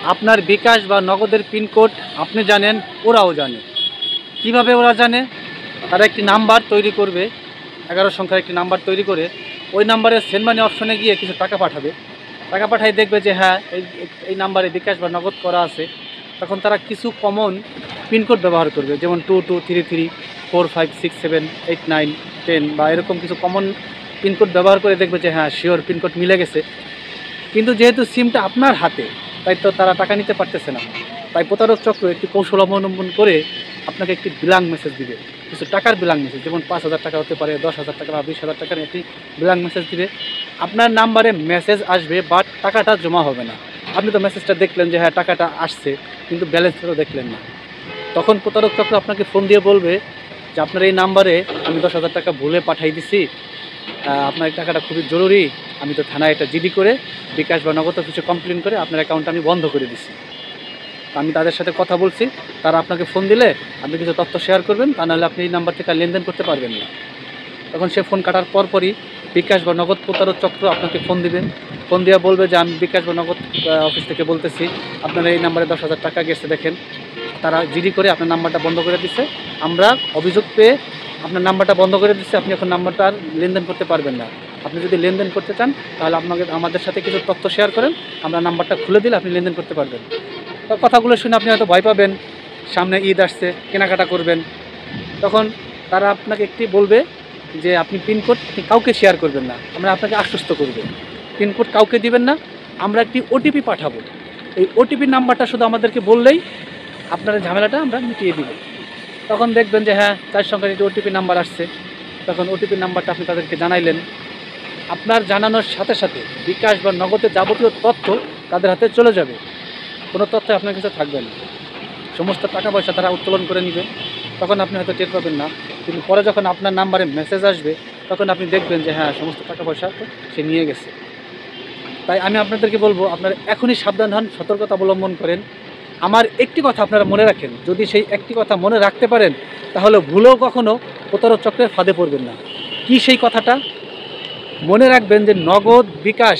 আপনার বিকাশ বা নগদের পিনকোড আপনি জানেন, ওরাও জানে। কিভাবে ওরা জানে? তারা একটি নাম্বার তৈরি করবে, 11 সংখ্যার একটি নাম্বার তৈরি করে ওই নাম্বারে সেন্ড মানি অপশনে গিয়ে কিছু টাকা পাঠাবে। টাকা পাঠাই দেখবে যে হ্যাঁ এই নাম্বারে বিকাশ বা নগদ করা আছে। তখন তারা কিছু কমন পিনকোড ব্যবহার করবে, যেমন 2233 4567 89 10 বা এরকম কিছু কমন পিনকোড ব্যবহার করে দেখবে যে হ্যাঁ শিওর পিনকোড মিলে গেছে। কিন্তু যেহেতু সিমটা আপনার হাতে, তাই তো তারা টাকা নিতে পারতেছে না। তাই প্রতারক চক্র একটি কৌশল অবলম্বন করে আপনাকে একটি বিলাং মেসেজ দিবে, কিছু টাকার বিলাং মেসেজ, যেমন 5,000 টাকা হতে পারে, 10,000 টাকা বা 20,000 টাকার একটি বিলাং মেসেজ দিবে। আপনার নাম্বারে মেসেজ আসবে, বাট টাকাটা জমা হবে না। আপনি তো মেসেজটা দেখলেন যে হ্যাঁ টাকাটা আসছে, কিন্তু ব্যালেন্সটা তো দেখলেন না। তখন প্রতারক চক্র আপনাকে ফোন দিয়ে বলবে যে আপনার এই নাম্বারে আমি 10,000 টাকা ভুলে পাঠিয়ে দিছি, আপনার এই টাকাটা খুবই জরুরি। আমি তো থানায় একটা জিডি করে বিকাশ বা নগদ কিছু কমপ্লেন করে আপনার অ্যাকাউন্টটা আমি বন্ধ করে দিছি। আমি তাদের সাথে কথা বলছি, তারা আপনাকে ফোন দিলে আপনি কিছু তথ্য শেয়ার করবেন, তা নাহলে আপনি এই নাম্বার থেকে লেনদেন করতে পারবেন না। তখন সে ফোন কাটার পরপরই বিকাশ বা নগদ প্রতারক চক্র আপনাকে ফোন দিবেন। ফোন দিয়ে বলবে যে আমি বিকাশ বা নগদ অফিস থেকে বলতেছি, আপনার এই নাম্বারে 10,000 টাকা গেছে দেখেন। তারা জিডি করে আপনার নাম্বারটা বন্ধ করে দিচ্ছে। আমরা অভিযোগ পেয়ে আপনার নাম্বারটা বন্ধ করে দিচ্ছি, আপনি এখন নাম্বারটা আর লেনদেন করতে পারবেন না। আপনি যদি লেনদেন করতে চান তাহলে আমাদের সাথে কিছু তথ্য শেয়ার করেন, আমরা নাম্বারটা খুলে দিলে আপনি লেনদেন করতে পারবেন। তো কথাগুলো শুনে আপনি হয়তো ভয় পাবেন, সামনে ঈদ আসছে, কেনাকাটা করবেন। তখন তারা আপনাকে একটি বলবে যে আপনি পিনকোড কাউকে শেয়ার করবেন না, আমরা আপনাকে আশ্বস্ত করব। পিনকোড কাউকে দিবেন না, আমরা একটি ওটিপি পাঠাবো। এই ওটিপি নাম্বারটা শুধু আমাদেরকে বললেই আপনার ঝামেলাটা আমরা মিটিয়ে দিব। তখন দেখবেন যে হ্যাঁ 4 সংখ্যার একটি ওটিপি নাম্বার আসছে। তখন ওটিপি নাম্বারটা আপনি তাদেরকে জানাইলেন। আপনার জানানোর সাথে সাথে বিকাশ বা নগদের যাবতীয় তথ্য তাদের হাতে চলে যাবে, কোনো তথ্য আপনার কাছে থাকবে না। সমস্ত টাকা পয়সা তারা উত্তোলন করে নেবে। তখন আপনি হয়তো টের পাবেন না, কিন্তু পরে যখন আপনার নাম্বারে মেসেজ আসবে তখন আপনি দেখবেন যে হ্যাঁ সমস্ত টাকা পয়সা তো সে নিয়ে গেছে। তাই আমি আপনাদেরকে বলবো, আপনারা এখনই সাবধান হন, সতর্কতা অবলম্বন করেন। আমার একটি কথা আপনারা মনে রাখেন, যদি সেই একটি কথা মনে রাখতে পারেন তাহলে ভুলেও কখনো প্রতারক চক্রের ফাঁদে পড়বেন না। কি সেই কথাটা? মনে রাখবেন যে নগদ, বিকাশ,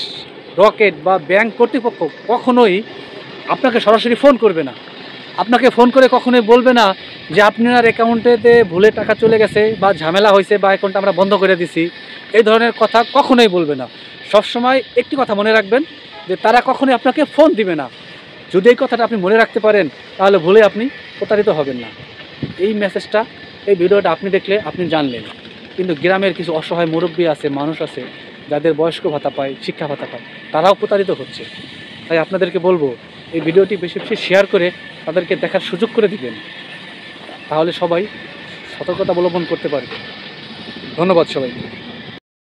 রকেট বা ব্যাংক কর্তৃপক্ষ কখনোই আপনাকে সরাসরি ফোন করবে না। আপনাকে ফোন করে কখনোই বলবে না যে আপনার অ্যাকাউন্টেতে ভুলে টাকা চলে গেছে বা ঝামেলা হয়েছে বা অ্যাকাউন্টটা আমরা বন্ধ করে দিছি, এই ধরনের কথা কখনোই বলবে না। সবসময় একটি কথা মনে রাখবেন যে তারা কখনোই আপনাকে ফোন দিবে না। যদি এই কথাটা আপনি মনে রাখতে পারেন তাহলে ভুলে আপনি প্রতারিত হবেন না। এই মেসেজটা, এই ভিডিওটা আপনি দেখলে আপনি জানলেন, কিন্তু গ্রামের কিছু অসহায় মুরব্বী আছে, মানুষ আছে যাদের বয়স্ক ভাতা পায়, শিক্ষা ভাতা পায়, তারাও প্রতারিত হচ্ছে। তাই আপনাদেরকে বলবো এই ভিডিওটি বেশি বেশি শেয়ার করে তাদেরকে দেখার সুযোগ করে দিবেন, তাহলে সবাই সতর্কতা অবলম্বন করতে পারবে। ধন্যবাদ সবাইকে।